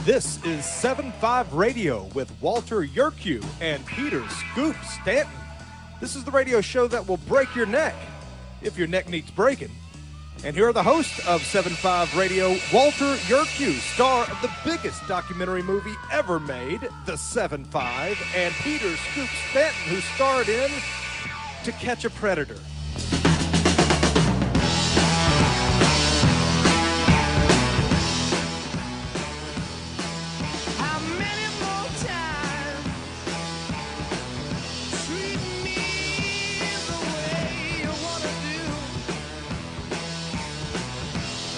This is 7-5 Radio with Walter Yerkew and Peter Scoop Stanton. This is the radio show that will break your neck if your neck needs breaking. And here are the hosts of 7-5 Radio, Walter Yerkew, star of the biggest documentary movie ever made, The 7-5, and Peter Scoop Stanton, who starred in To Catch a Predator.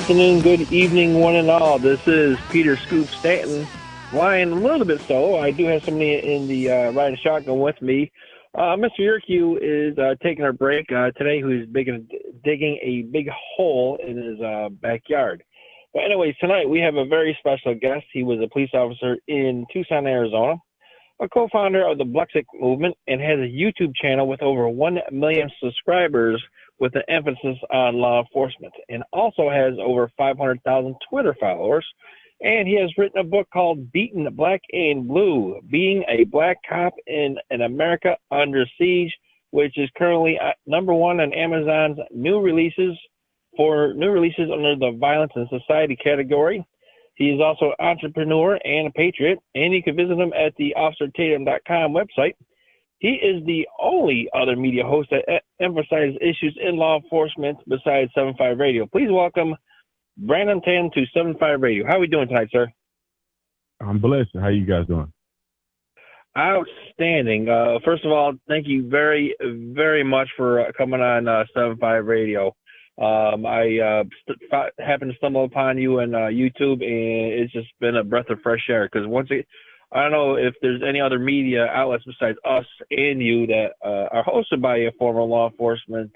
Afternoon, good evening, one and all. This is Peter Scoop Stanton, flying a little bit solo. I do have somebody in the riding shotgun with me. Mr. Yerkew is taking a break today, who's digging a big hole in his backyard. But anyways, tonight we have a very special guest. He was a police officer in Tucson, Arizona, a co-founder of the Blexit movement, and has a YouTube channel with over 1 million subscribers with an emphasis on law enforcement, and also has over 500,000 Twitter followers. And he has written a book called Beaten Black and Blue, Being a Black Cop in an America Under Siege, which is currently #1 on Amazon's new releases under the Violence and Society category. He is also an entrepreneur and a patriot, and you can visit him at the officertatum.com website. He is the only other media host that emphasizes issues in law enforcement besides 7-5 Radio. Please welcome Brandon Tatum to 7-5 Radio. How are we doing tonight, sir? I'm blessed. How you guys doing? Outstanding. First of all, thank you very, very much for coming on 7-5 Radio. I happened to stumble upon you on YouTube, and it's just been a breath of fresh air because I don't know if there's any other media outlets besides us and you that are hosted by a former law enforcement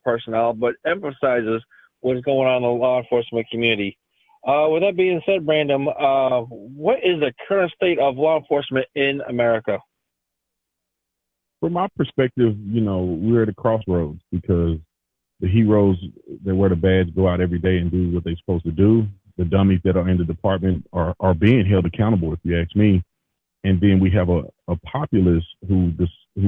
personnel, but emphasizes what's going on in the law enforcement community. With that being said, Brandon, what is the current state of law enforcement in America? From my perspective, we're at a crossroads because the heroes that wear the badge go out every day and do what they're supposed to do. The dummies that are in the department are being held accountable, if you ask me. And then we have a populace who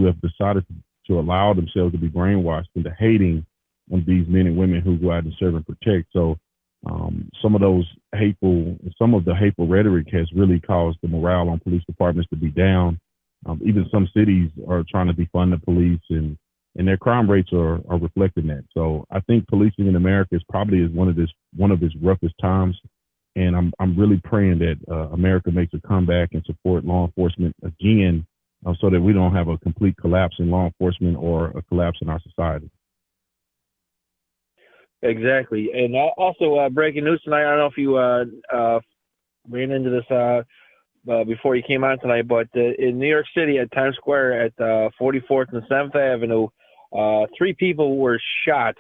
have decided to allow themselves to be brainwashed into hating on these men and women who go out and serve and protect. So some of the hateful rhetoric has really caused the morale on police departments to be down. Even some cities are trying to defund the police, and their crime rates are reflecting that. So I think policing in America is probably one of its roughest times. And I'm really praying that America makes a comeback and support law enforcement again, so that we don't have a complete collapse in law enforcement or a collapse in our society. Exactly. And also breaking news tonight, I don't know if you ran into this before you came on tonight, but in New York City at Times Square at 44th and 7th Avenue, 3 people were shot.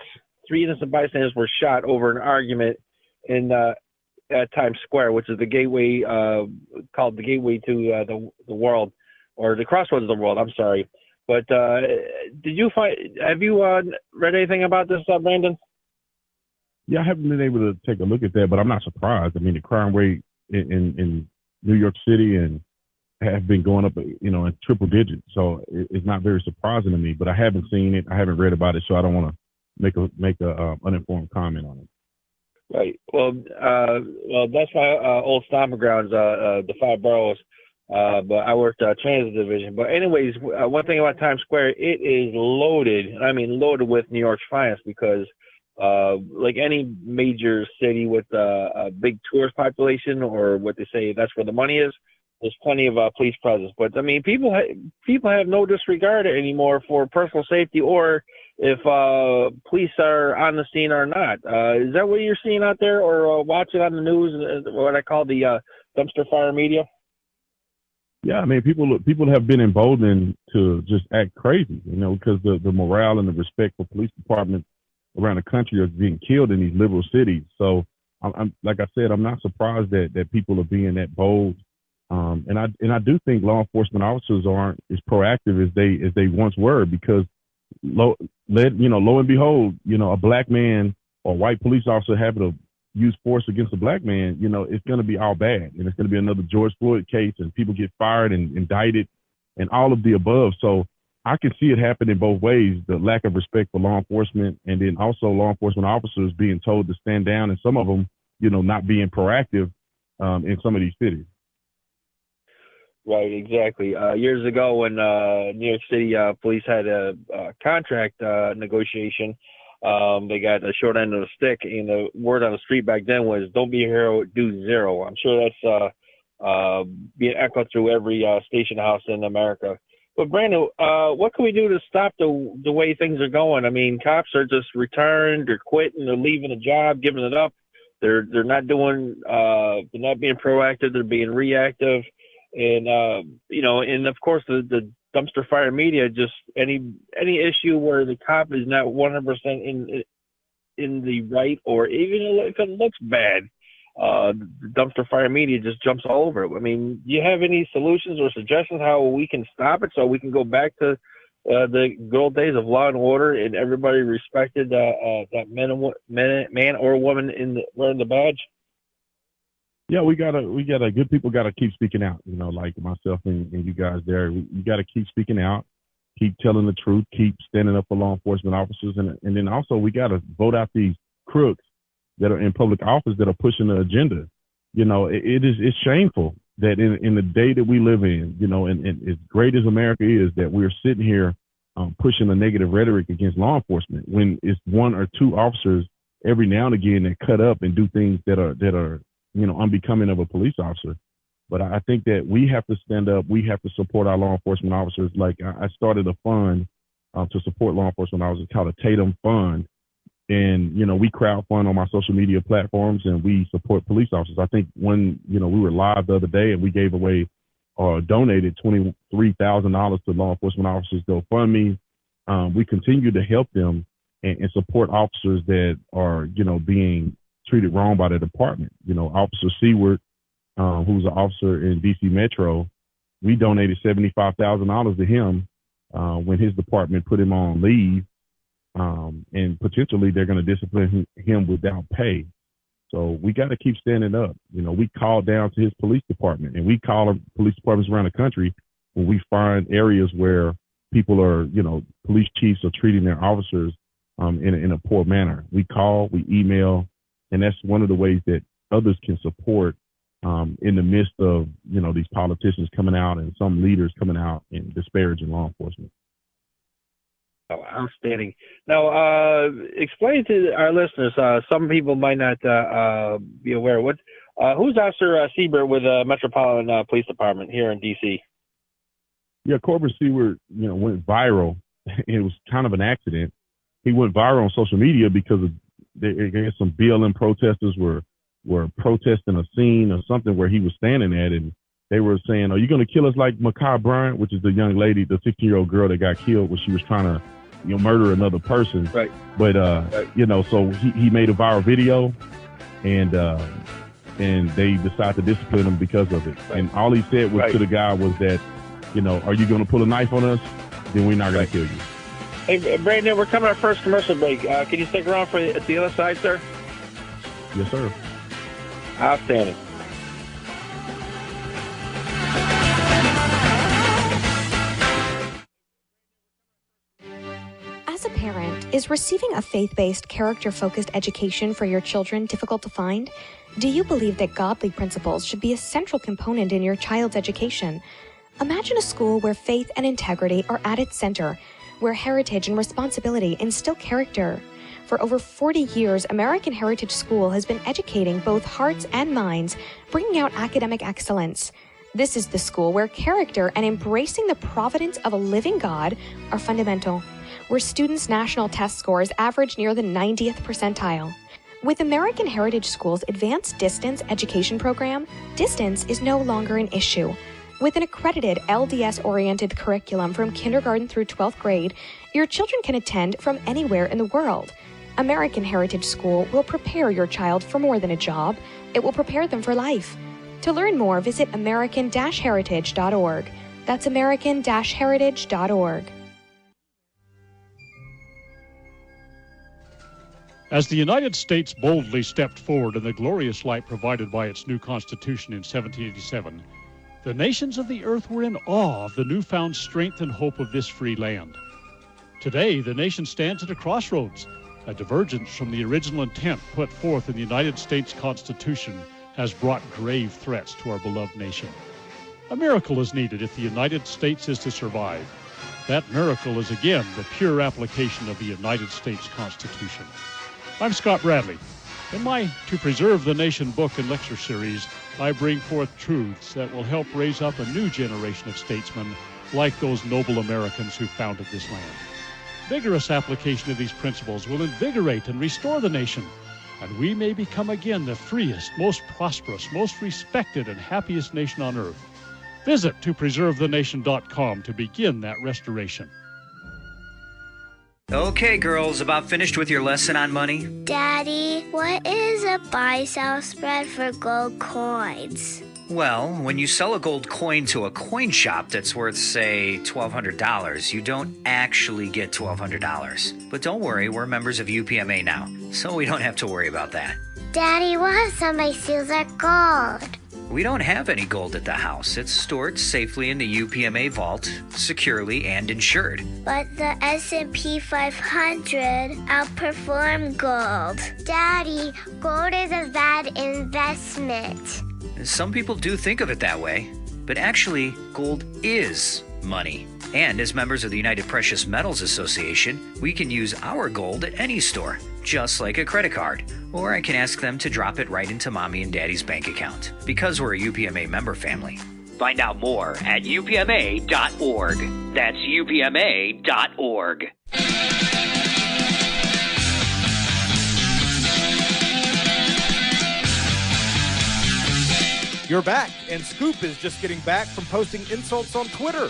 3 innocent bystanders were shot over an argument at Times Square, which is the gateway, called the gateway to the world, or the crossroads of the world. I'm sorry. But have you read anything about this, Brandon? Yeah, I haven't been able to take a look at that, but I'm not surprised. I mean, the crime rate in New York City and have been going up, in triple digits. So it's not very surprising to me, but I haven't seen it. I haven't read about it, so I don't want to make a uninformed comment on it. Right. Well, that's my old stomping grounds, the 5 boroughs. But I worked transit division. But anyways, one thing about Times Square, it is loaded. I mean, loaded with New York's finest because, like any major city with a big tourist population, or what they say, that's where the money is. There's plenty of police presence, but I mean, people have no disregard anymore for personal safety or if police are on the scene or not. Is that what you're seeing out there, or watching on the news? What I call the dumpster fire media? Yeah, I mean, people have been emboldened to just act crazy, because the morale and the respect for police departments around the country are being killed in these liberal cities. So, I'm like I said, I'm not surprised that people are being that bold. And I do think law enforcement officers aren't as proactive as they once were, because lo and behold, a black man or white police officer having use force against a black man, you know, it's going to be all bad. And it's going to be another George Floyd case and people get fired and indicted and all of the above. So I can see it happen in both ways, the lack of respect for law enforcement and then also law enforcement officers being told to stand down and some of them, you know, not being proactive in some of these cities. Right, exactly. Years ago when New York City police had a contract negotiation, they got a short end of the stick, and the word on the street back then was, don't be a hero, do zero. I'm sure that's being echoed through every station house in America. But Brandon, what can we do to stop the way things are going? I mean, cops are just returned, they're quitting, they're leaving a job, giving it up. They're not doing, they're not being proactive, they're being reactive. And, you know, and of course the dumpster fire media, just any issue where the cop is not 100% in the right, or even if it looks bad, the dumpster fire media just jumps all over it. I mean, do you have any solutions or suggestions how we can stop it so we can go back to the good old days of law and order and everybody respected that man or woman wearing the badge? Yeah, we gotta good people gotta keep speaking out, you know, like myself and you guys there. You gotta keep speaking out, keep telling the truth, keep standing up for law enforcement officers, and then also we gotta vote out these crooks that are in public office that are pushing the agenda. You know, it's shameful that in the day that we live in, you know, and as great as America is, that we're sitting here pushing a negative rhetoric against law enforcement when it's one or two officers every now and again that cut up and do things that are you know, unbecoming of a police officer. But I think that we have to stand up. We have to support our law enforcement officers. Like I started a fund to support law enforcement officers called a Tatum Fund. And, you know, we crowdfund on my social media platforms and we support police officers. I think when, you know, we were live the other day and we gave away or donated $23,000 to law enforcement officers GoFundMe. We continue to help them and support officers that are, you know, being treated wrong by the department. You know, Officer Seward, who's an officer in DC Metro, we donated $75,000 to him when his department put him on leave, and potentially they're going to discipline him without pay. So we got to keep standing up. You know, we call down to his police department, and we call police departments around the country when we find areas where people are, you know, police chiefs are treating their officers in a poor manner. We call, we email. And that's one of the ways that others can support in the midst of, you know, these politicians coming out and some leaders coming out and disparaging law enforcement. Oh, outstanding. Now, explain to our listeners, some people might not be aware, who's Officer Siebert with Metropolitan Police Department here in D.C.? Yeah, Corbin Seward, you know, went viral. It was kind of an accident. He went viral on social media because of some BLM protesters were protesting a scene or something where he was standing at, and they were saying, "Are you going to kill us like Ma'Khia Bryant?" which is the young lady, the 16-year-old girl that got killed when she was trying to, you know, murder another person. Right. But you know, so he made a viral video, and they decided to discipline him because of it. Right. And all he said was to the guy was that, you know, "Are you going to pull a knife on us? Then we're not going to kill you." Hey, Brandon, we're coming to our first commercial break. Can you stick around for the other side, sir? Yes, sir. Outstanding. As a parent, is receiving a faith-based, character-focused education for your children difficult to find? Do you believe that godly principles should be a central component in your child's education? Imagine a school where faith and integrity are at its center, where heritage and responsibility instill character. For over 40 years, American Heritage School has been educating both hearts and minds, bringing out academic excellence. This is the school where character and embracing the providence of a living God are fundamental, where students' national test scores average near the 90th percentile. With American Heritage School's advanced distance education program, distance is no longer an issue. With an accredited LDS-oriented curriculum from kindergarten through 12th grade, your children can attend from anywhere in the world. American Heritage School will prepare your child for more than a job. It will prepare them for life. To learn more, visit american-heritage.org. That's american-heritage.org. As the United States boldly stepped forward in the glorious light provided by its new Constitution in 1787, the nations of the earth were in awe of the newfound strength and hope of this free land. Today, the nation stands at a crossroads. A divergence from the original intent put forth in the United States Constitution has brought grave threats to our beloved nation. A miracle is needed if the United States is to survive. That miracle is again the pure application of the United States Constitution. I'm Scott Bradley. In my To Preserve the Nation book and lecture series, I bring forth truths that will help raise up a new generation of statesmen like those noble Americans who founded this land. Vigorous application of these principles will invigorate and restore the nation, and we may become again the freest, most prosperous, most respected, and happiest nation on earth. Visit topreservethenation.com to begin that restoration. Okay, girls, about finished with your lesson on money? Daddy, what is a buy-sell spread for gold coins? Well, when you sell a gold coin to a coin shop that's worth, say, $1,200, you don't actually get $1,200. But don't worry, we're members of UPMA now, so we don't have to worry about that. Daddy, what if somebody steals our gold? We don't have any gold at the house. It's stored safely in the UPMA vault, securely and insured. But the S&P 500 outperformed gold. Daddy, gold is a bad investment. Some people do think of it that way, but actually, gold is money. And as members of the United Precious Metals Association, we can use our gold at any store, just like a credit card. Or I can ask them to drop it right into Mommy and Daddy's bank account, because we're a UPMA member family. Find out more at upma.org. That's upma.org. You're back, and Scoop is just getting back from posting insults on Twitter.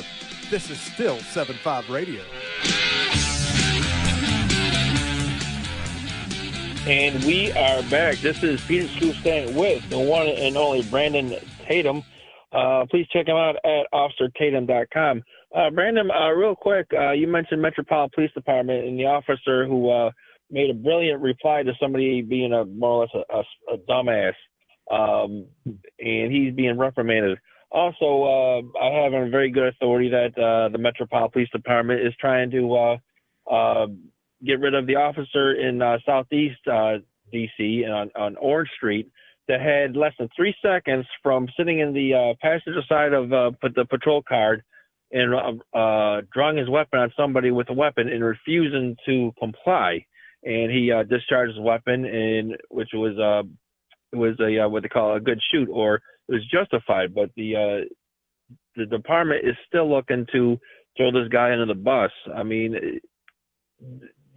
This is still 7.5 Radio. And we are back. This is Peter Scoop Stanton with the one and only Brandon Tatum. Please check him out at officertatum.com. Brandon, real quick, you mentioned Metropolitan Police Department and the officer who made a brilliant reply to somebody being more or less a dumbass. And he's being reprimanded. Also, I have on very good authority that the Metropolitan Police Department is trying to get rid of the officer in Southeast D.C. on Orange Street that had less than 3 seconds from sitting in the passenger side of the patrol car and drawing his weapon on somebody with a weapon and refusing to comply. And he discharged his weapon, and which was a what they call a good shoot, or it was justified. But the department is still looking to throw this guy under the bus. I mean,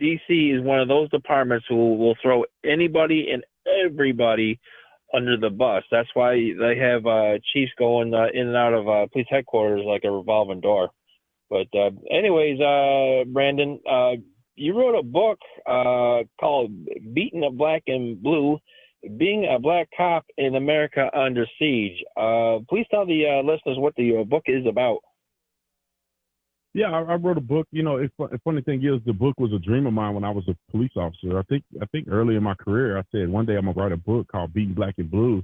DC is one of those departments who will throw anybody and everybody under the bus. That's why they have chiefs going in and out of police headquarters like a revolving door. But anyways, Brandon, you wrote a book called Beating the Black and Blue, Being a Black Cop in America Under Siege. Please tell the listeners what the book is about. Yeah, I wrote a book. You know, the funny thing is, the book was a dream of mine when I was a police officer. I think early in my career, I said one day I'm gonna write a book called Beating Black and Blue,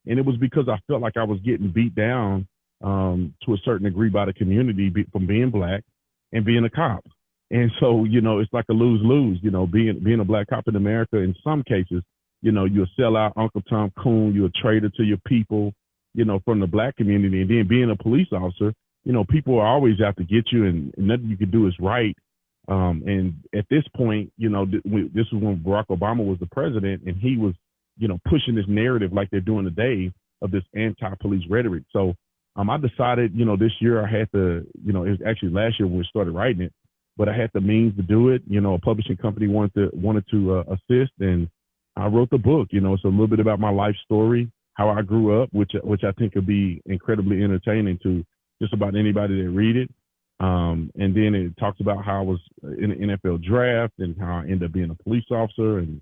and it was because I felt like I was getting beat down to a certain degree by the community from being black and being a cop. And so, you know, it's like a lose-lose. You know, being a black cop in America, in some cases, you know, you're a sellout, Uncle Tom Coon, you're a traitor to your people, you know, from the black community. And then being a police officer, you know, people are always out to get you, and nothing you can do is right. And at this point, you know, this was when Barack Obama was the president, and he was, you know, pushing this narrative like they're doing today of this anti-police rhetoric. So I decided, you know, this year I had to, you know, it was actually last year when we started writing it, but I had the means to do it. You know, a publishing company wanted to assist, and I wrote the book. You know, it's a little bit about my life story, how I grew up, which I think could be incredibly entertaining to just about anybody that read it. And then it talks about how I was in the NFL draft and how I ended up being a police officer and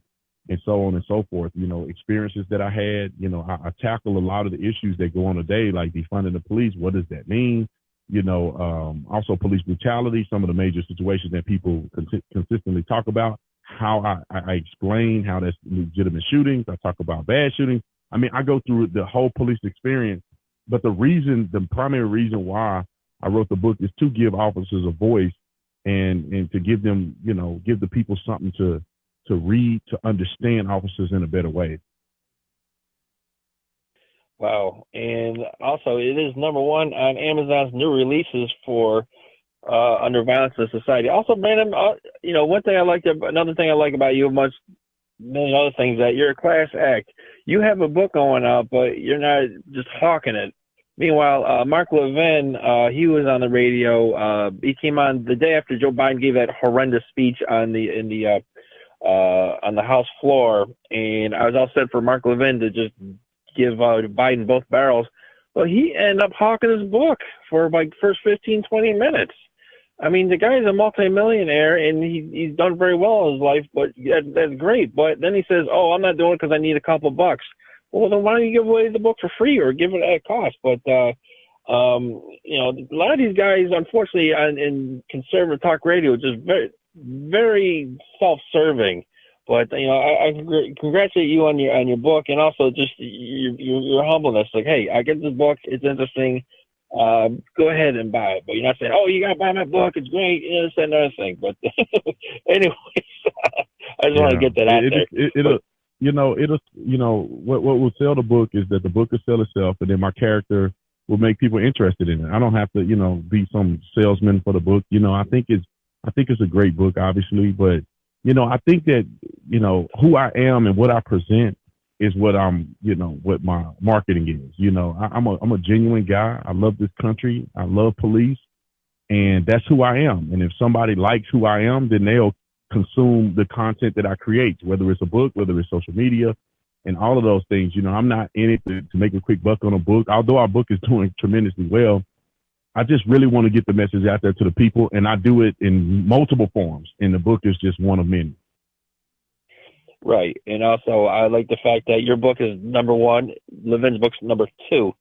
so on and so forth. You know, experiences that I had. You know, I tackle a lot of the issues that go on today, like defunding the police. What does that mean? You know, also police brutality, some of the major situations that people consistently talk about. how I explain how that's legitimate shootings. I talk about bad shootings. I mean, I go through the whole police experience. But the primary reason why I wrote the book is to give officers a voice and to give them, give the people something to read, to understand officers in a better way. Wow. And also, it is number one on Amazon's new releases for under Violence in Society. Also, Brandon, another thing I like about you, amongst many other things, that you're a class act. You have a book going out, but you're not just hawking it. Meanwhile, Mark Levin, he was on the radio. He came on the day after Joe Biden gave that horrendous speech on the House floor, and I was all set for Mark Levin to just give Biden both barrels. Well, he ended up hawking his book for like first 15, 20 minutes. I mean, the guy's a multimillionaire, and he's done very well in his life, but that's great. But then he says, oh, I'm not doing it because I need a couple of bucks. Well, then why don't you give away the book for free or give it at cost? But, a lot of these guys, unfortunately, in conservative talk radio, just very, very self-serving. But, I congratulate you on your book, and also just your humbleness. Like, hey, I get this book. It's interesting. Go ahead and buy it. But you're not saying, oh, you got to buy my book. It's great. This and another thing. But anyways, I just want to get that out there. What will sell the book is that the book will sell itself, and then my character will make people interested in it. I don't have to, be some salesman for the book. I think it's a great book, obviously, but I think that, who I am and what I present is what what my marketing is. I'm a genuine guy. I love this country. I love police, and that's who I am. And if somebody likes who I am, then they'll consume the content that I create, whether it's a book, whether it's social media, and all of those things. I'm not in it to make a quick buck on a book, although our book is doing tremendously well. I just really want to get the message out there to the people, and I do it in multiple forms, and the book is just one of many. Right. And also, I like the fact that your book is number one, Levin's book's number two.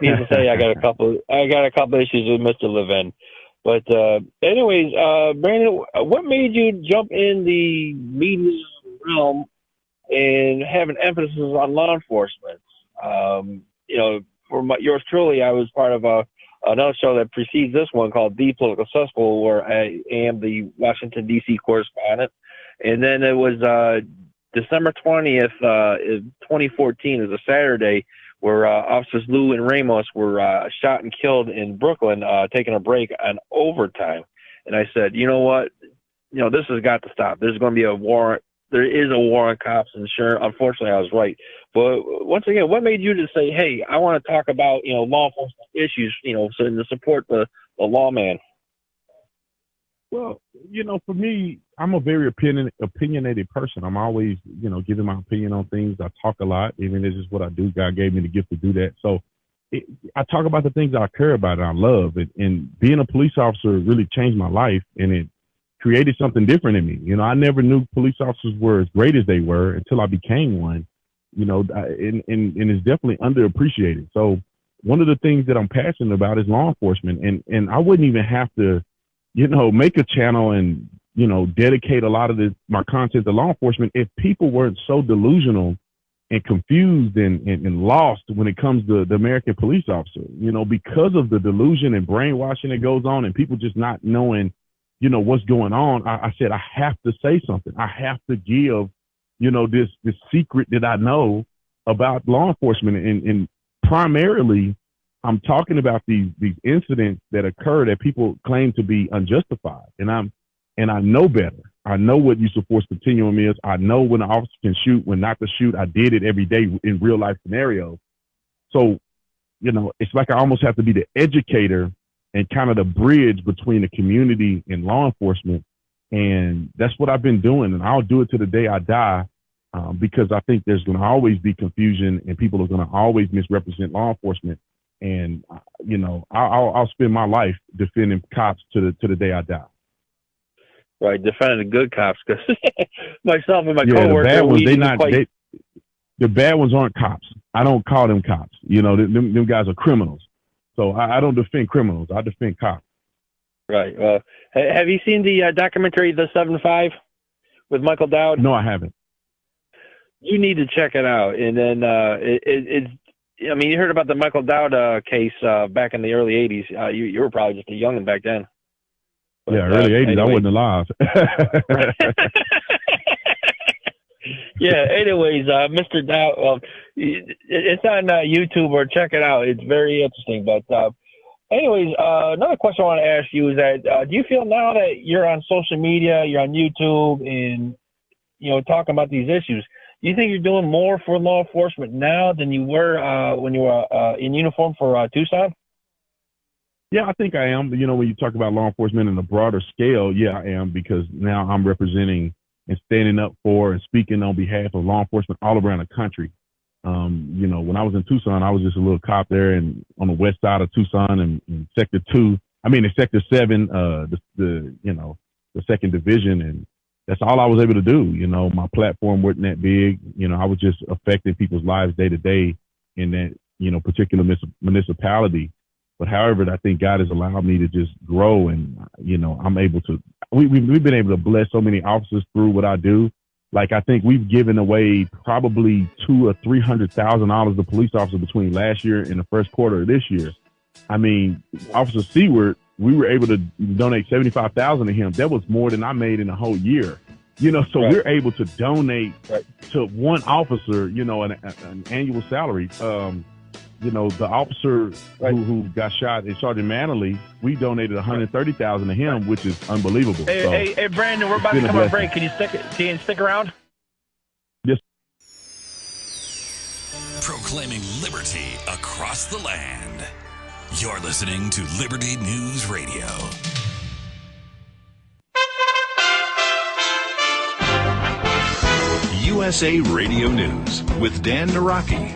Needless to say, I got a couple issues with Mr. Levin. But anyways, Brandon, what made you jump in the media realm and have an emphasis on law enforcement? For yours truly, I was part of another show that precedes this one called The Political Cesspool, where I am the Washington, D.C. correspondent. And then it was December 20th, 2014, is a Saturday, where Officers Lou and Ramos were shot and killed in Brooklyn, taking a break on overtime. And I said, you know what? This has got to stop. There's going to be a war. There is a war on cops, and sure, unfortunately, I was right. But once again, what made you to say, hey, I want to talk about, law enforcement issues, so to support the lawman? Well, for me, I'm a very opinionated person. I'm always, giving my opinion on things. I talk a lot. Even this is what I do. God gave me the gift to do that. So I talk about the things I care about and I love. And being a police officer really changed my life, and it created something different in me. I never knew police officers were as great as they were until I became one, and it's definitely underappreciated. So one of the things that I'm passionate about is law enforcement. And I wouldn't even have to, make a channel and, dedicate a lot of my content to law enforcement if people weren't so delusional and confused and lost when it comes to the American police officer, because of the delusion and brainwashing that goes on and people just not knowing, what's going on. I said, I have to say something. I have to give, this secret that I know about law enforcement. And primarily, I'm talking about these incidents that occur that people claim to be unjustified. And I know better. I know what use of force continuum is. I know when an officer can shoot, when not to shoot. I did it every day in real life scenarios. So, it's like I almost have to be the educator and kind of the bridge between the community and law enforcement. And that's what I've been doing. And I'll do it to the day I die, because I think there's going to always be confusion and people are going to always misrepresent law enforcement. And, I'll spend my life defending cops to the day I die. Right, defending the good cops, because myself and my coworker, the bad ones aren't cops. I don't call them cops. Them guys are criminals. So I don't defend criminals. I defend cops. Right. Well, have you seen the documentary The 7-5 with Michael Dowd? No, I haven't. You need to check it out. And then it's, I mean, you heard about the Michael Dowd case back in the early 80s. You were probably just a youngin' back then. But, yeah, early 80s. anyway. I wasn't alive. Yeah, anyways, Mr. Dowd, it's on YouTube, or check it out. It's very interesting. But anyways, another question I want to ask you is that do you feel now that you're on social media, you're on YouTube, and, you know, talking about these issues, do you think you're doing more for law enforcement now than you were when you were in uniform for Tucson? Yeah, I think I am. You know, when you talk about law enforcement in a broader scale, yeah, I am, because now I'm representing and standing up for and speaking on behalf of law enforcement all around the country. You know, when I was in Tucson, I was just a little cop there and on the west side of Tucson and Sector 7, the second division. And that's all I was able to do. You know, my platform wasn't that big. You know, I was just affecting people's lives day to day in that, you know, particular municipality. But however, I think God has allowed me to just grow, and, you know, I'm able to, we've been able to bless so many officers through what I do. Like, I think we've given away probably $200,000 or $300,000 to police officers between last year and the first quarter of this year. I mean, Officer Seward, we were able to donate $75,000 to him. That was more than I made in a whole year. You know, so we're able to donate to one officer, you know, an annual salary. You know, the officer who got shot in Sergeant Manley, we donated $130,000 to him, which is unbelievable. Hey, Brandon, we're about to come on break. Can you stick around? Yes. Proclaiming liberty across the land. You're listening to Liberty News Radio. USA Radio News with Dan Naraki.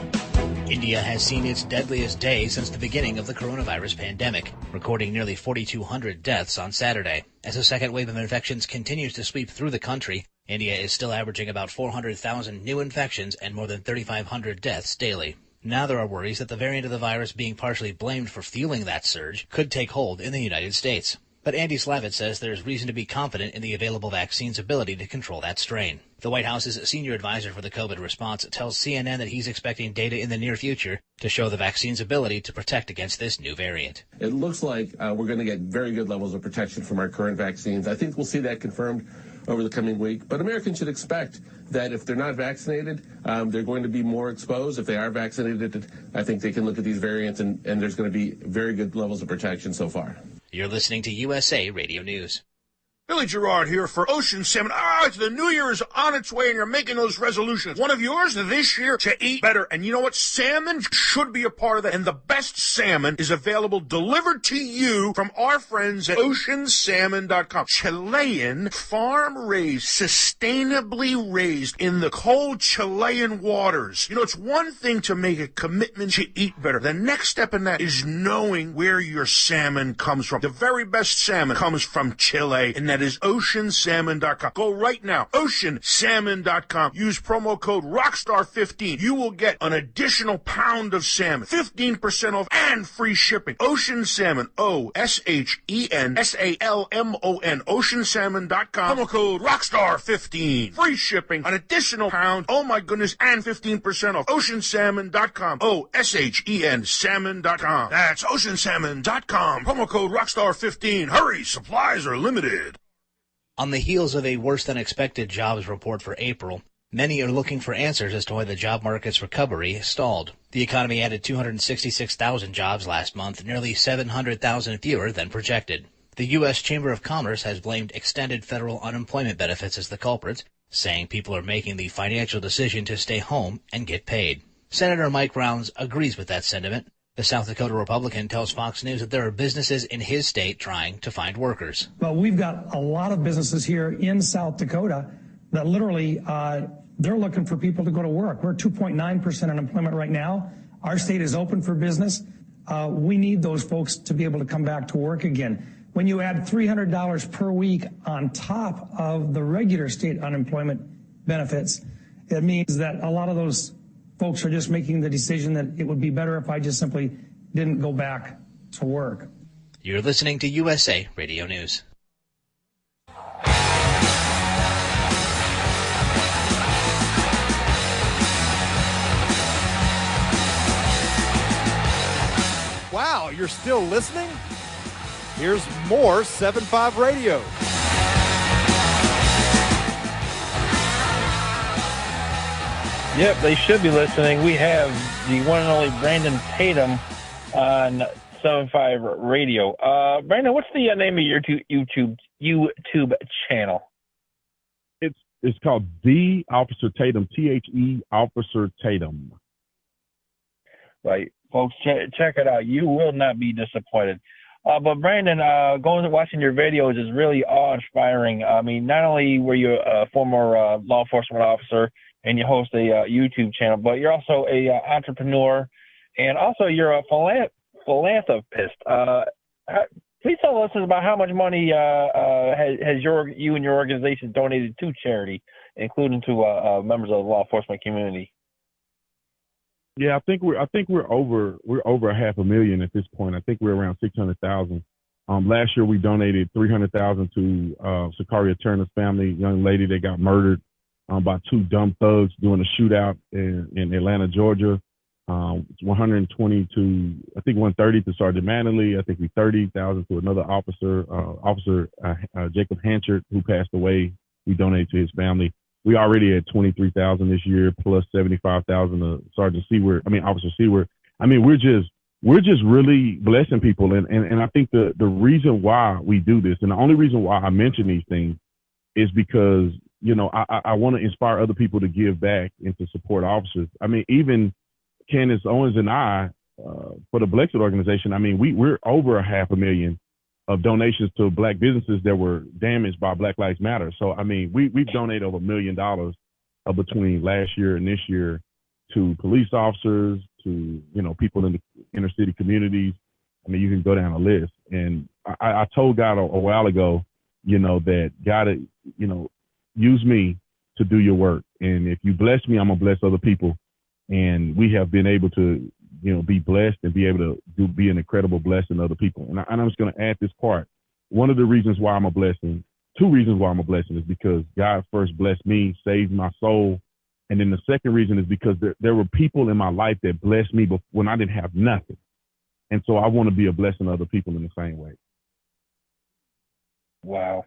India has seen its deadliest day since the beginning of the coronavirus pandemic, recording nearly 4,200 deaths on Saturday. As a second wave of infections continues to sweep through the country, India is still averaging about 400,000 new infections and more than 3,500 deaths daily. Now there are worries that the variant of the virus being partially blamed for fueling that surge could take hold in the United States. But Andy Slavitt says there's reason to be confident in the available vaccine's ability to control that strain. The White House's senior advisor for the COVID response tells CNN that he's expecting data in the near future to show the vaccine's ability to protect against this new variant. It looks like we're going to get very good levels of protection from our current vaccines. I think we'll see that confirmed over the coming week. But Americans should expect that if they're not vaccinated, they're going to be more exposed. If they are vaccinated, I think they can look at these variants, and there's going to be very good levels of protection so far. You're listening to USA Radio News. Billy Gerard here for Ocean Salmon. It's the new year is on its way and you're making those resolutions. One of yours this year to eat better. And you know what? Salmon should be a part of that. And the best salmon is available delivered to you from our friends at oceansalmon.com. Chilean, farm-raised, sustainably raised in the cold Chilean waters. You know, it's one thing to make a commitment to eat better. The next step in that is knowing where your salmon comes from. The very best salmon comes from Chile, and that is oceansalmon.com. Go right now, oceansalmon.com. Use promo code ROCKSTAR15. You will get an additional pound of salmon, 15% off, and free shipping. Ocean Salmon, OSHENSALMON, oceansalmon.com. Promo code ROCKSTAR15. Free shipping, an additional pound, oh my goodness, and 15% off. Oceansalmon.com, OSHEN salmon.com. That's oceansalmon.com. Promo code ROCKSTAR15. Hurry, supplies are limited. On the heels of a worse-than-expected jobs report for April, many are looking for answers as to why the job market's recovery stalled. The economy added 266,000 jobs last month, nearly 700,000 fewer than projected. The U.S. Chamber of Commerce has blamed extended federal unemployment benefits as the culprits, saying people are making the financial decision to stay home and get paid. Senator Mike Rounds agrees with that sentiment. The South Dakota Republican tells Fox News that there are businesses in his state trying to find workers. Well, we've got a lot of businesses here in South Dakota that literally they're looking for people to go to work. We're 2.9% unemployment right now. Our state is open for business. We need those folks to be able to come back to work again. When you add $300 per week on top of the regular state unemployment benefits, it means that a lot of those folks are just making the decision that it would be better if I just simply didn't go back to work. You're listening to USA Radio News. Wow, you're still listening? Here's more 7-5 Radio. Yep, they should be listening. We have the one and only Brandon Tatum on 7-5 Radio. Brandon, what's the name of your YouTube channel? It's called The Officer Tatum, THE Officer Tatum. Right, folks, check it out. You will not be disappointed. But Brandon, going and watching your videos is really awe-inspiring. I mean, not only were you a former law enforcement officer and you host a YouTube channel, but you're also a entrepreneur, and also you're a philanthropist. Please tell listeners about how much money has you and your organization donated to charity, including to members of the law enforcement community. Yeah, I think we're over $500,000 at this point. I think we're around 600,000. Last year we donated 300,000 to Sakaria Turner's family, young lady that got murdered by two dumb thugs doing a shootout in Atlanta, Georgia. 120 to, I think 130 to Sergeant Manley. I think we 30,000 to another officer, Jacob Hanchard, who passed away. We donated to his family. We already had 23,000 this year, plus 75,000 to Officer Seward. I mean, we're just really blessing people. And I think the reason why we do this, and the only reason why I mention these things, is because, you know, I want to inspire other people to give back and to support officers. I mean, even Candace Owens and I, for the Blexit organization, I mean, we're over $500,000 of donations to Black businesses that were damaged by Black Lives Matter. So, I mean, we've donated over $1 million between last year and this year to police officers, to, you know, people in the inner city communities. I mean, you can go down a list. And I told God a while ago, you know, that God, you know, use me to do your work. And if you bless me, I'm going to bless other people. And we have been able to, you know, be blessed and be able to be an incredible blessing to other people. And I'm just going to add this part. One of the reasons why I'm a blessing, two reasons why I'm a blessing, is because God first blessed me, saved my soul. And then the second reason is because there were people in my life that blessed me when I didn't have nothing. And so I want to be a blessing to other people in the same way. Wow.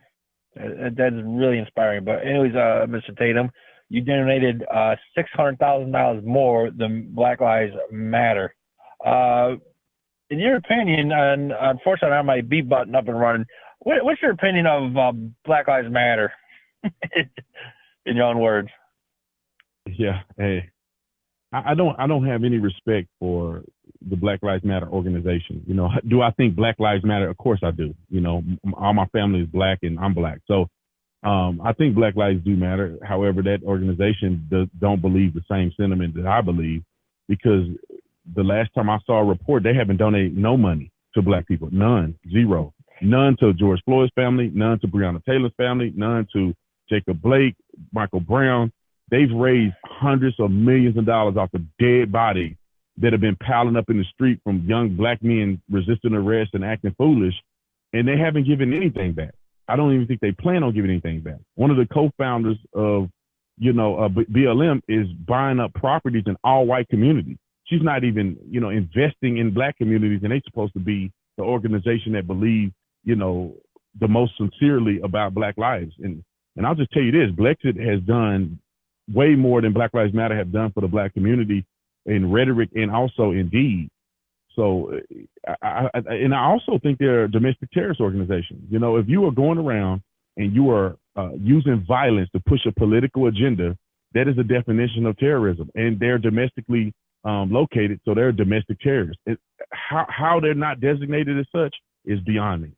That is really inspiring. But anyways, Mr. Tatum, you donated $600,000 more than Black Lives Matter. In your opinion, and unfortunately I might be button up and running, what's your opinion of Black Lives Matter? In your own words. Yeah, hey, I don't have any respect for the Black Lives Matter organization. You know, do I think Black Lives Matter? Of course I do. You know, all my family is Black and I'm Black. So I think Black lives do matter. However, that organization don't believe the same sentiment that I believe, because the last time I saw a report, they haven't donated no money to Black people. None, zero. None to George Floyd's family, none to Breonna Taylor's family, none to Jacob Blake, Michael Brown. They've raised hundreds of millions of dollars off of dead bodies that have been piling up in the street from young Black men resisting arrest and acting foolish, and they haven't given anything back. I don't even think they plan on giving anything back. One of the co-founders of, you know, BLM is buying up properties in all white communities. She's not even, you know, investing in Black communities, and they're supposed to be the organization that believes, you know, the most sincerely about Black lives. And I'll just tell you this, Blexit has done way more than Black Lives Matter have done for the Black community in rhetoric and also in deed. So, I also think they're a domestic terrorist organization. You know, if you are going around and you are using violence to push a political agenda, that is the definition of terrorism. And they're domestically located, so they're domestic terrorists. How they're not designated as such is beyond me.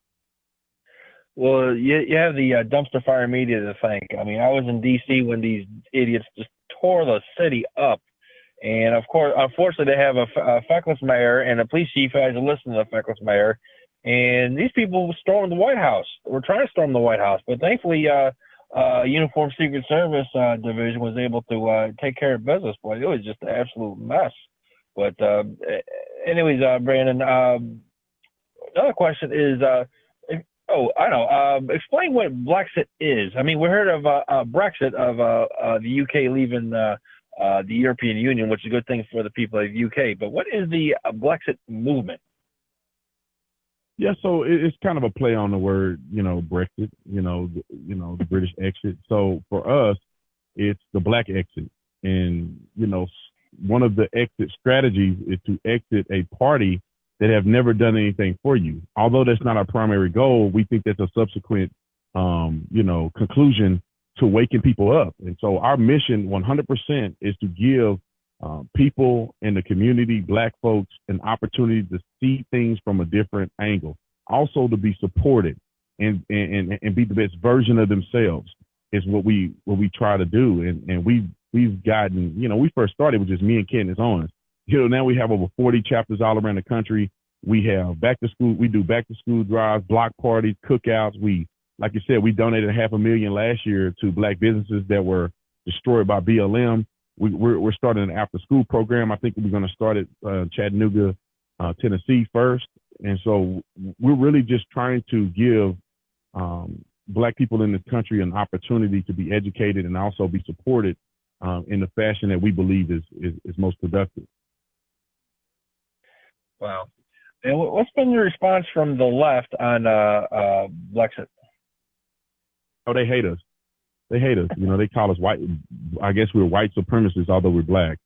Well, you have the dumpster fire media to thank. I mean, I was in D.C. when these idiots just tore the city up. And, of course, unfortunately, they have a feckless mayor, and the police chief has to listen to the feckless mayor. And these people stormed the White House. We're trying to storm the White House. But thankfully, Uniform Secret Service division was able to take care of business. Boy, it was just an absolute mess. But anyways, Brandon, another question is, I know. Explain what Brexit is. I mean, we heard of Brexit, of the UK leaving the European Union, which is a good thing for the people of the UK. But what is the Brexit movement? Yeah, so it's kind of a play on the word, Brexit, the British exit. So for us, it's the black exit. And, one of the exit strategies is to exit a party that have never done anything for you. Although that's not our primary goal, we think that's a subsequent, conclusion to waking people up. And so our mission 100% is to give people in the community, black folks, an opportunity to see things from a different angle. Also to be supported and be the best version of themselves is what we try to do. And we've gotten, we first started with just me and Candace Owens. Now we have over 40 chapters all around the country. We have we do back to school drives, block parties, cookouts. Like you said, we donated $500,000 last year to black businesses that were destroyed by BLM. We're starting an after school program. I think we're going to start at Chattanooga, Tennessee first. And so we're really just trying to give black people in this country an opportunity to be educated and also be supported in the fashion that we believe is most productive. Wow. And what's been the response from the left on Brexit? Oh, they hate us. They hate us. They call us white. I guess we're white supremacists, although we're black.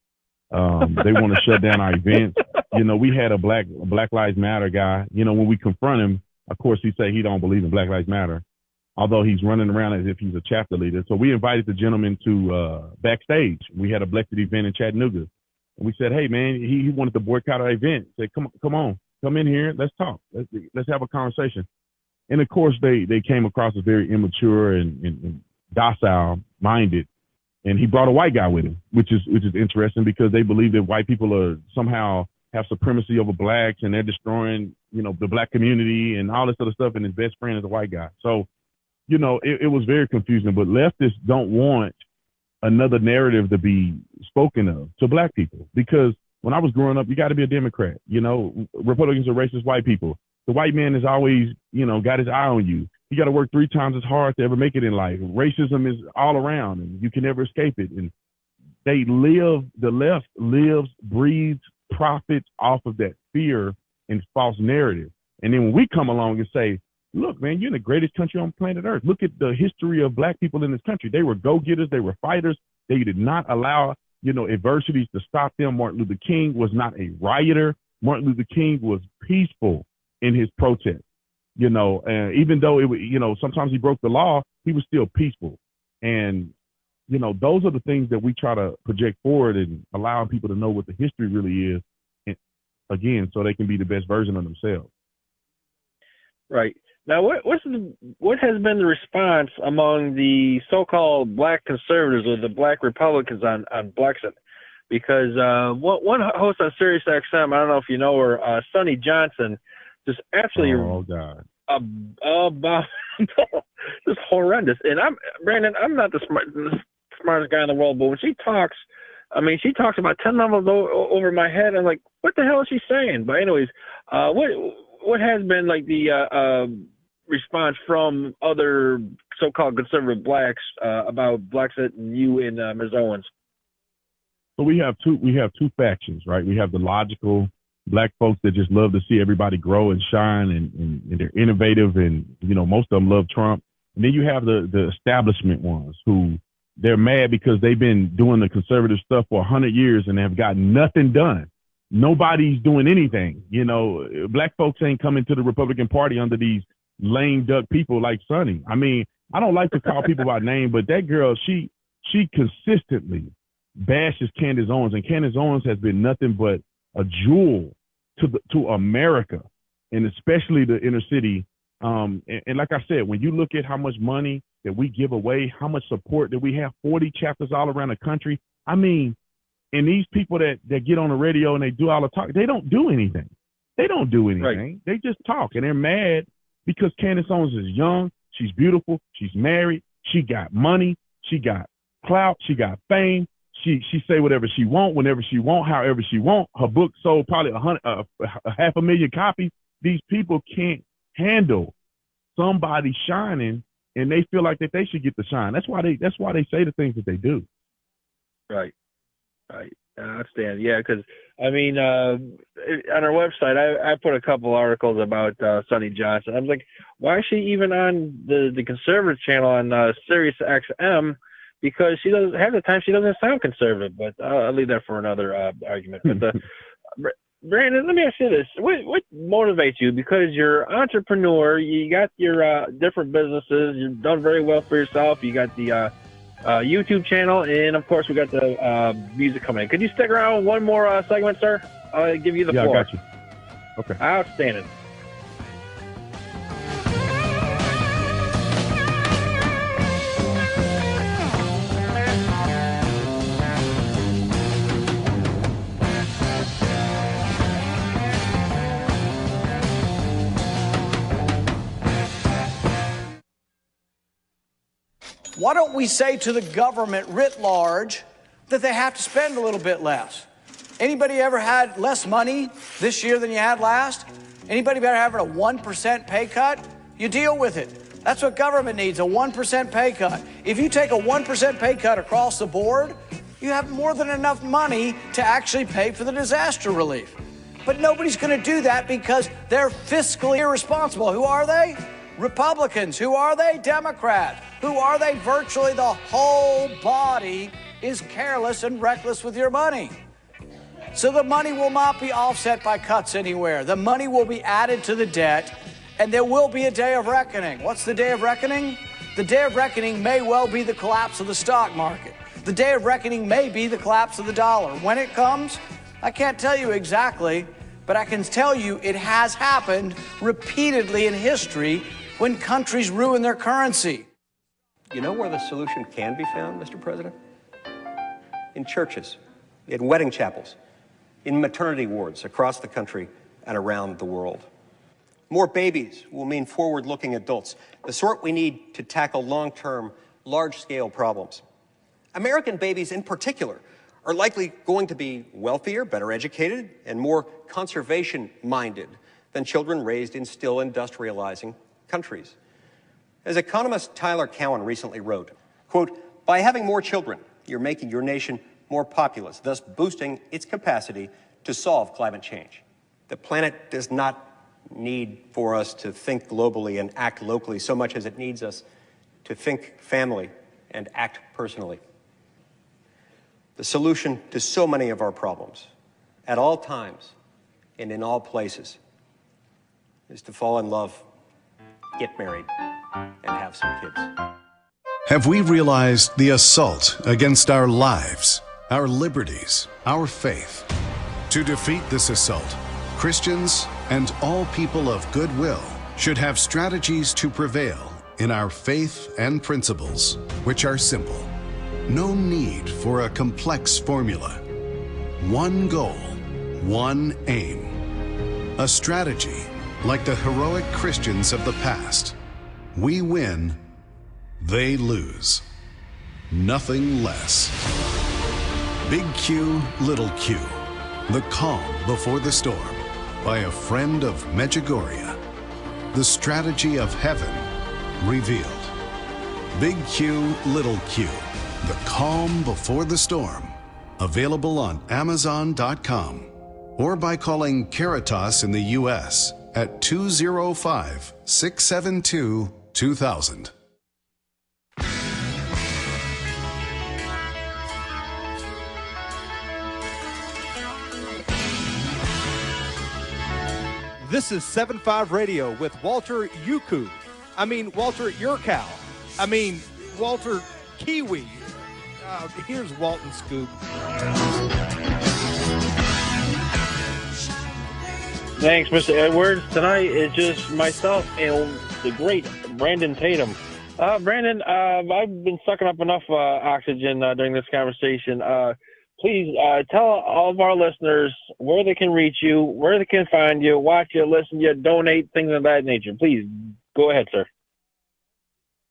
They want to shut down our events. We had a Black Lives Matter guy. When we confront him, of course, he say he don't believe in Black Lives Matter, although he's running around as if he's a chapter leader. So we invited the gentleman to backstage. We had a Brexit event in Chattanooga. And we said, hey, man, he wanted to boycott our event. Said, come on, come in here. Let's talk. Let's have a conversation. And, of course, they came across as very immature and docile minded. And he brought a white guy with him, which is interesting because they believe that white people are somehow have supremacy over blacks and they're destroying, the black community and all this other stuff. And his best friend is a white guy. So, it was very confusing. But leftists don't want another narrative to be spoken of to black people, because when I was growing up, you got to be a Democrat. Republicans are racist white people. The white man has always, got his eye on you. You got to work 3 times as hard to ever make it in life. Racism is all around and you can never escape it. And the left lives, breathes, profits off of that fear and false narrative. And then when we come along and say, look, man, you're in the greatest country on planet Earth. Look at the history of black people in this country. They were go-getters. They were fighters. They did not allow, adversities to stop them. Martin Luther King was not a rioter. Martin Luther King was peaceful in his protest. And even though sometimes he broke the law, he was still peaceful. And, those are the things that we try to project forward and allowing people to know what the history really is. And again, so they can be the best version of themselves. Right. Now, what has been the response among the so-called black conservatives or the black Republicans on Brexit? Because one host on Sirius XM, I don't know if you know her, Sonny Johnson, just absolutely about just horrendous. And Brandon, I'm not the smartest guy in the world, but when she talks about 10 levels over my head. I'm like, what the hell is she saying? But anyways, what has been like the response from other so-called conservative blacks about Brexit and you and Ms. Owens? So we have two factions, right? We have the logical black folks that just love to see everybody grow and shine and they're innovative and, most of them love Trump. And then you have the establishment ones who they're mad because they've been doing the conservative stuff for 100 years and have got nothing done. Nobody's doing anything. Black folks ain't coming to the Republican Party under these lame duck people like Sonny. I mean, I don't like to call people by name, but that girl, she consistently bashes Candace Owens, and Candace Owens has been nothing but a jewel to America, and especially the inner city. And like I said, when you look at how much money that we give away, how much support that we have, 40 chapters all around the country. I mean, and these people that get on the radio and they do all the talk, they don't do anything. They don't do anything. Right. They just talk, and they're mad because Candace Owens is young. She's beautiful. She's married. She got money. She got clout. She got fame. She say whatever she want, whenever she want, however she want. Her book sold probably 500,000 copies. these people can't handle somebody shining, and they feel like that they should get the shine. That's why they say the things that they do. Right. I understand. Yeah, because I mean, on our website, I put a couple articles about Sonny Johnson. I was like, why is she even on the conservative channel on Sirius XM? Because she doesn't half the time she doesn't sound conservative. But I'll leave that for another argument. But Brandon, let me ask you this: what motivates you? Because you're an entrepreneur, you got your different businesses, you've done very well for yourself. You got the YouTube channel, and of course we got the music coming in. Could you stick around with one more segment, sir? I'll give you the floor. Yeah, I got you. Okay. Outstanding. Why don't we say to the government writ large that they have to spend a little bit less? Anybody ever had less money this year than you had last? Anybody ever having a 1% pay cut? You deal with it. That's what government needs, a 1% pay cut. If you take a 1% pay cut across the board, you have more than enough money to actually pay for the disaster relief. But nobody's going to do that because they're fiscally irresponsible. Who are they? Republicans. Who are they? Democrats. Who are they? Virtually the whole body is careless and reckless with your money. So the money will not be offset by cuts anywhere. The money will be added to the debt, and there will be a day of reckoning. What's the day of reckoning? The day of reckoning may well be the collapse of the stock market. The day of reckoning may be the collapse of the dollar. When it comes, I can't tell you exactly, but I can tell you it has happened repeatedly in history when countries ruin their currency. You know where the solution can be found, Mr. President? In churches, in wedding chapels, in maternity wards across the country and around the world. More babies will mean forward-looking adults, the sort we need to tackle long-term, large-scale problems. American babies in particular are likely going to be wealthier, better educated, and more conservation-minded than children raised in still industrializing countries. As economist Tyler Cowen recently wrote, quote, "By having more children, you're making your nation more populous, thus boosting its capacity to solve climate change. The planet does not need for us to think globally and act locally so much as it needs us to think family and act personally. The solution to so many of our problems, at all times and in all places, is to fall in love, get married, and have some kids." Have we realized the assault against our lives, our liberties, our faith? To defeat this assault, Christians and all people of goodwill should have strategies to prevail in our faith and principles, which are simple. No need for a complex formula. One goal, one aim. A strategy like the heroic Christians of the past. We win, they lose. Nothing less. Big Q, Little Q. The Calm Before the Storm by a friend of Medjugorje. The strategy of heaven revealed. Big Q, Little Q. The Calm Before the Storm. Available on Amazon.com or by calling Caritas in the U.S. at 205-672-2000. This is 7.5 Radio with Walter Yuku. Walter Yurkow. Walter Kiwi. Here's Walton Scoop. Thanks, Mr. Edwards. Tonight it's just myself and the great Brandon Tatum. Brandon, I've been sucking up enough oxygen during this conversation. Please tell all of our listeners where they can reach you, where they can find you, watch you, listen to you, donate, things of that nature. Please, go ahead, sir.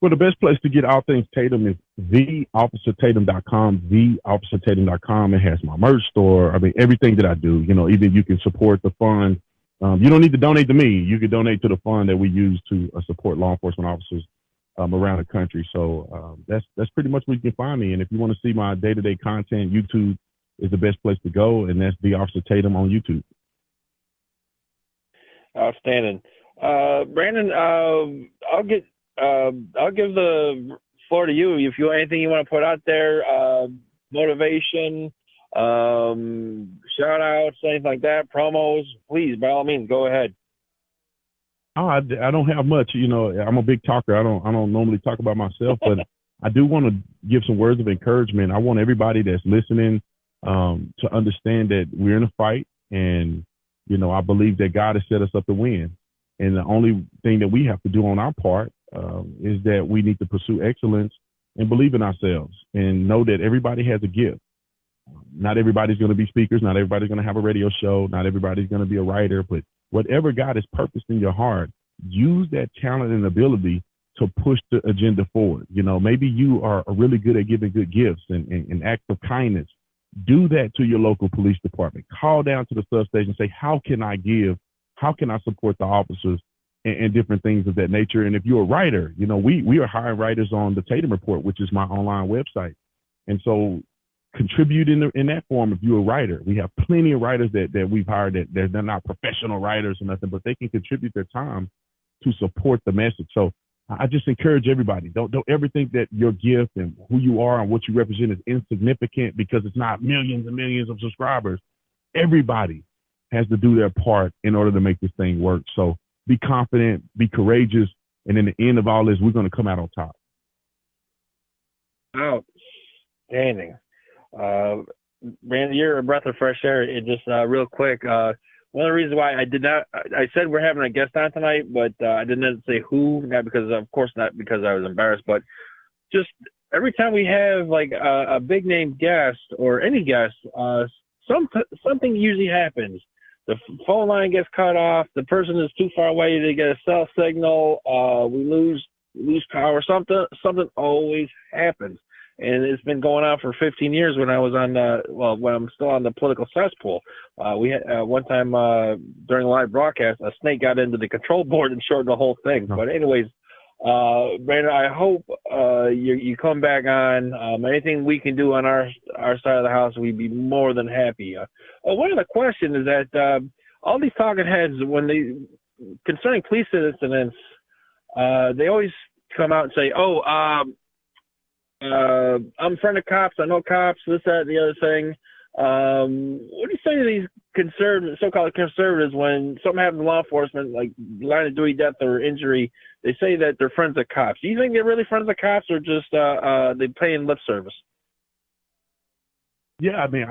Well, the best place to get all things Tatum is theofficertatum.com, theofficertatum.com. It has my merch store. Everything that I do, even you can support the fund You don't need to donate to me. You can donate to the fund that we use to support law enforcement officers around the country. So that's pretty much where you can find me. And if you want to see my day-to-day content, YouTube is the best place to go, and that's the Officer Tatum on YouTube. Outstanding. Brandon, I'll give the floor to you. If you have anything you want to put out there, motivation, shout outs, anything like that, promos, please, by all means, go ahead. Oh, I don't have much. You know, I'm a big talker. I don't normally talk about myself, but I do want to give some words of encouragement. I want everybody that's listening to understand that we're in a fight, and you know, I believe that God has set us up to win. And the only thing that we have to do on our part is that we need to pursue excellence and believe in ourselves and know that everybody has a gift. Not everybody's going to be speakers. Not everybody's going to have a radio show. Not everybody's going to be a writer. But whatever God has purposed in your heart, use that talent and ability to push the agenda forward. You know, maybe you are really good at giving good gifts and acts of kindness. Do that to your local police department. Call down to the substation and say, how can I give? How can I support the officers and different things of that nature? And if you're a writer, you know, we are hiring writers on the Tatum Report, which is my online website. And so contribute in that form if you're a writer. We have plenty of writers that we've hired that they're not professional writers or nothing, but they can contribute their time to support the message. So I just encourage everybody, don't ever think that your gift and who you are and what you represent is insignificant because it's not millions and millions of subscribers. Everybody has to do their part in order to make this thing work. So be confident, be courageous, and in the end of all this, we're going to come out on top. Outstanding. Brandon, you're a breath of fresh air. It just real quick. One of the reasons why I said we're having a guest on tonight, but I didn't say who, not because I was embarrassed, but just every time we have like a big name guest or any guest, something usually happens. The phone line gets cut off. The person is too far away to get a cell signal. We lose power. Something always happens. And it's been going on for 15 years when I was when I'm still on the political cesspool. We had one time during a live broadcast, a snake got into the control board and shortened the whole thing. But anyways, Brandon, I hope you come back on. Anything we can do on our side of the house, we'd be more than happy. One of the questions is that all these talking heads, concerning police incidents, they always come out and say, I'm a friend of cops. I know cops, this, that, and the other thing. What do you say to these so-called conservatives when something happens to law enforcement, like line of duty death or injury, they say that they're friends of cops? Do you think they're really friends of cops or just they paying lip service? Yeah, I mean,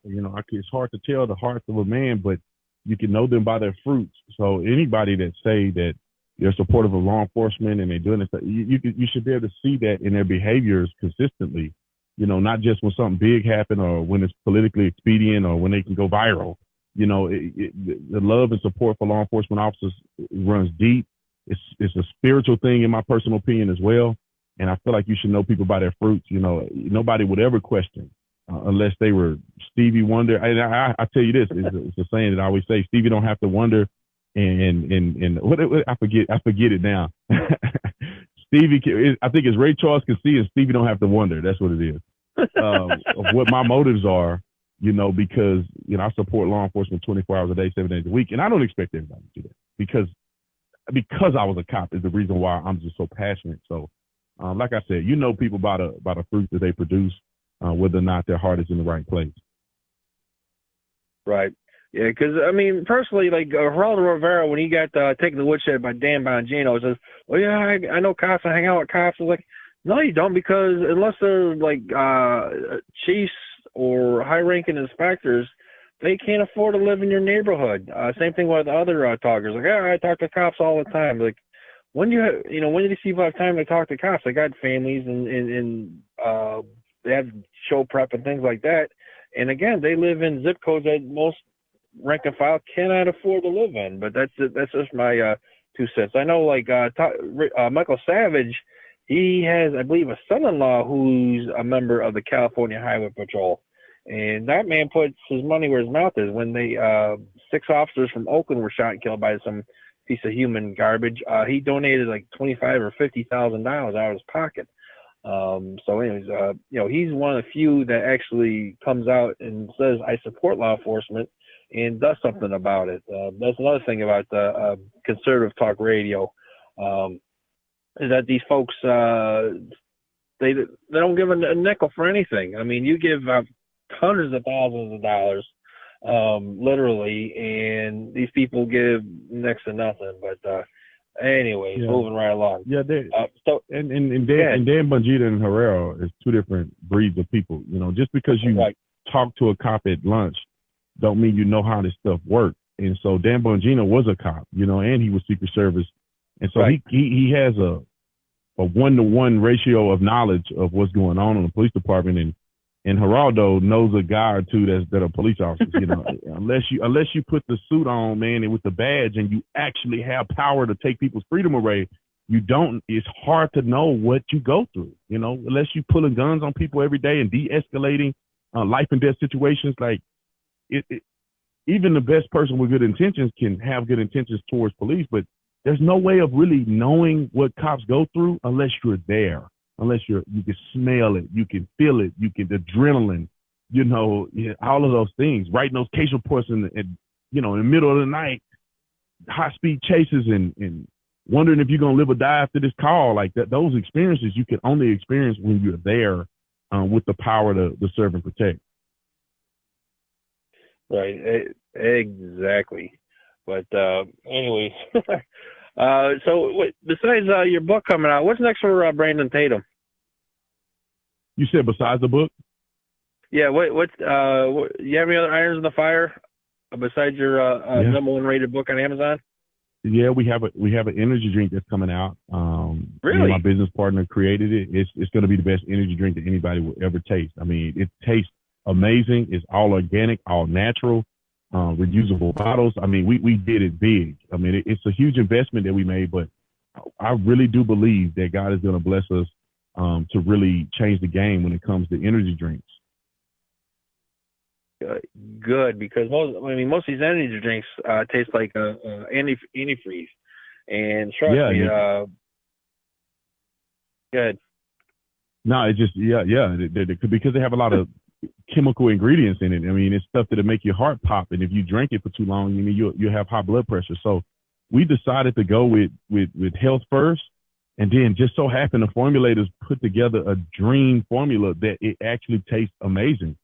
it's hard to tell the hearts of a man, but you can know them by their fruits. So anybody that say that they're supportive of law enforcement and they're doing this, you should be able to see that in their behaviors consistently, you know, not just when something big happens or when it's politically expedient or when they can go viral. You know, the love and support for law enforcement officers runs deep. It's a spiritual thing in my personal opinion as well. And I feel like you should know people by their fruits. You know, nobody would ever question unless they were Stevie Wonder. And I tell you this, it's a saying that I always say, Stevie don't have to wonder. And what I forget it now. Stevie, I think it's Ray Charles can see, and Stevie don't have to wonder. That's what it is. Of what my motives are, you know, because you know I support law enforcement 24 hours a day, 7 days a week, and I don't expect everybody to do that because I was a cop is the reason why I'm just so passionate. So, like I said, you know, people by the fruit that they produce, whether or not their heart is in the right place. Right. Yeah, because, I mean, personally, like Geraldo Rivera, when he got taken to the woodshed by Dan Bongino, says, well, yeah, I know cops, I hang out with cops. I was like, no, you don't, because unless they're like chiefs or high-ranking inspectors, they can't afford to live in your neighborhood. Same thing with other talkers. Like, I talk to cops all the time. Like, when did these people have time to talk to cops? They got families and they have show prep and things like that. And again, they live in zip codes that most rank and file cannot afford to live in. But that's just my 2 cents. I know, like Michael Savage, he has, I believe, a son-in-law who's a member of the California Highway Patrol, and that man puts his money where his mouth is. When they 6 officers from Oakland were shot and killed by some piece of human garbage. He donated like $25,000 or $50,000 out of his pocket. So anyways, he's one of the few that actually comes out and says, I support law enforcement and does something about it. That's another thing about the conservative talk radio, is that these folks, they don't give a nickel for anything. I mean, you give out hundreds of thousands of dollars, literally, and these people give next to nothing. But anyways, moving right along. Yeah, so and Dan Bongita and Herrera is two different breeds of people. Just because you talk to a cop at lunch, don't mean you know how this stuff works. And so Dan Bongino was a cop, and he was Secret Service, and so he has a 1-to-1 ratio of knowledge of what's going on in the police department, and Geraldo knows a guy or two that are police officers. Unless you put the suit on, man, and with the badge, and you actually have power to take people's freedom away, you don't. It's hard to know what you go through. Unless you pulling guns on people every day and de-escalating life and death situations. Like even the best person with good intentions can have good intentions towards police, but there's no way of really knowing what cops go through unless you're there, unless you can smell it, you can feel it, the adrenaline, all of those things. Writing those case reports in the middle of the night, high speed chases, and wondering if you're gonna live or die after this call. Like that, those experiences you can only experience when you're there with the power to serve and protect. Right, exactly. But anyways, so besides your book coming out, what's next for Brandon Tatum? You said besides the book? Yeah. What you have any other irons in the fire besides your number 1 rated book on Amazon? Yeah, we have an energy drink that's coming out. Really? Me and my business partner created it. It's going to be the best energy drink that anybody will ever taste. I mean, it tastes amazing. It's all organic, all natural. Reusable bottles. I mean, we did it big. I mean, it's a huge investment that we made, but I really do believe that God is going to bless us to really change the game when it comes to energy drinks. Good, because most of these energy drinks taste like antifreeze, and trust me, good. No, it just because they have a lot of chemical ingredients in it. I mean, it's stuff that'll make your heart pop, and if you drink it for too long, you'll have high blood pressure. So we decided to go with health first, and then just so happened the formulators put together a dream formula that it actually tastes amazing.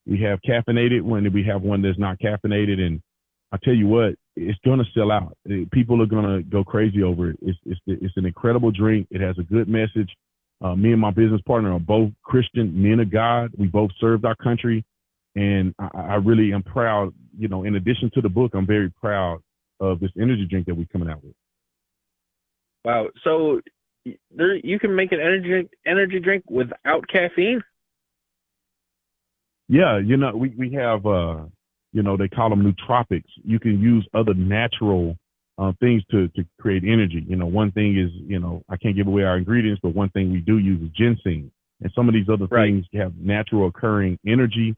We have caffeinated one, we have one that's not caffeinated, and I tell you what, it's going to sell out. People are going to go crazy over it. It's an incredible drink. It has a good message. Me and my business partner are both Christian men of God. We both served our country, and I really am proud. In addition to the book, I'm very proud of this energy drink that we're coming out with. Wow! So you can make an energy drink without caffeine? Yeah, we have they call them nootropics. You can use other natural things to create energy. One thing is, I can't give away our ingredients, but one thing we do use is ginseng. And some of these other things have natural occurring energy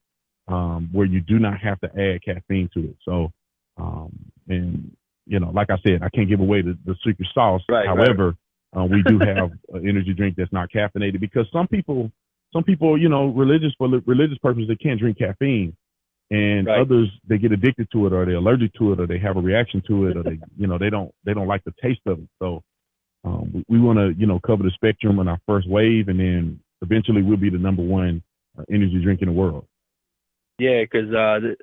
where you do not have to add caffeine to it. So, like I said, I can't give away the secret sauce. However, we do have an energy drink that's not caffeinated because some people, religious purposes, they can't drink caffeine. And others, they get addicted to it, or they're allergic to it, or they have a reaction to it, or they don't like the taste of it. So we want to, cover the spectrum on our first wave, and then eventually we'll be the number 1 energy drink in the world. Yeah, because what's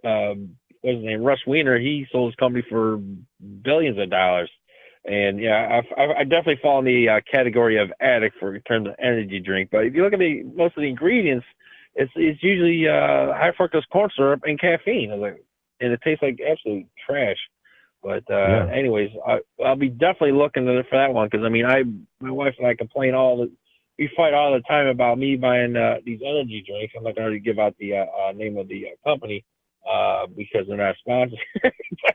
his name, Russ Weiner, he sold his company for billions of dollars, and I definitely fall in the category of addict in terms of energy drink. But if you look at most of the ingredients, it's usually high fructose corn syrup and caffeine, and it tastes like absolute trash. But anyways, I'll be definitely looking for that one because my wife and I complain we fight all the time about me buying these energy drinks. I'm not going to give out the name of the company because they're not sponsored,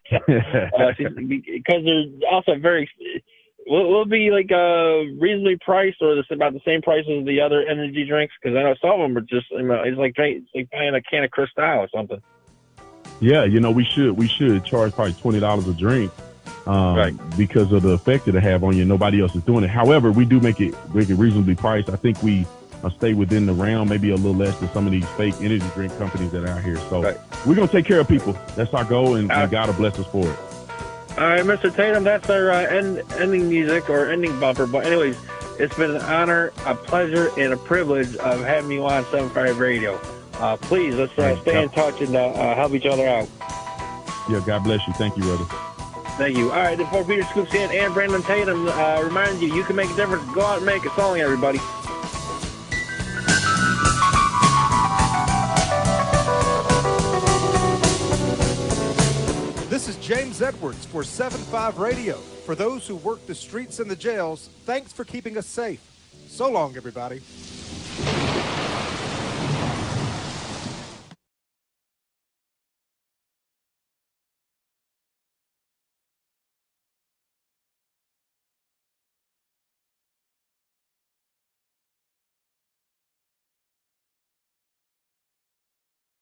because they're also very. Will be like reasonably priced, or about the same price as the other energy drinks? Because I know some of them are just, it's like buying a can of Cristal or something. Yeah, we should charge probably $20 a drink, because of the effect it'll have on you. Nobody else is doing it. However, we do make it reasonably priced. I think we stay within the realm, maybe a little less than some of these fake energy drink companies that are out here. So we're gonna take care of people. That's our goal, and God will bless us for it. All right, Mr. Tatum, that's our ending music or ending bumper. But anyways, it's been an honor, a pleasure, and a privilege of having you on 7-5 Radio. Please, let's stay in touch and help each other out. Yeah, God bless you. Thank you, brother. Thank you. All right, before Peter Scoop Stanton and Brandon Tatum remind you can make a difference. Go out and make a song, everybody. This is James Edwards for 7-5 Radio. For those who work the streets and the jails, thanks for keeping us safe. So long, everybody.